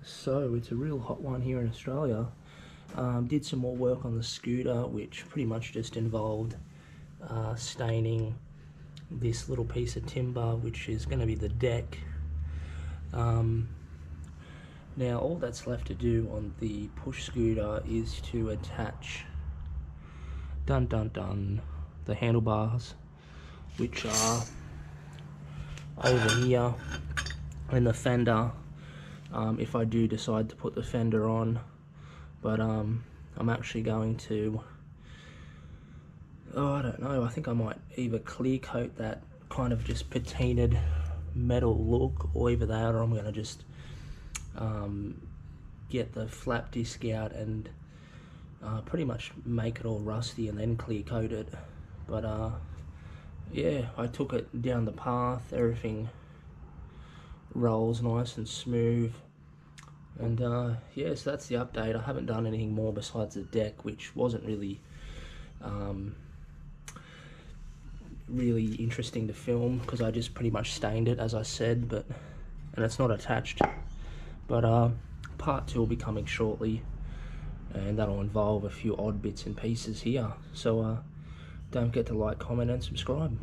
So it's a real hot one here in Australia. Did some more work on the scooter, which pretty much just involved staining this little piece of timber, which is going to be the deck. Now all that's left to do on the push scooter is to attach, the handlebars, which are over here, and the fender, if I do decide to put the fender on. But I'm actually going to, I don't know, I think I might either clear coat that kind of just patinaed metal look, or either that, or I'm going to just get the flap disc out and pretty much make it all rusty and then clear coat it. But yeah, I took it down the path, everything rolls nice and smooth, and yeah, so that's the update. I haven't done anything more besides the deck, which wasn't really really interesting to film because I just pretty much stained it, as I said, and it's not attached. But part 2 will be coming shortly, and that'll involve a few odd bits and pieces here. So don't forget to like, comment and subscribe.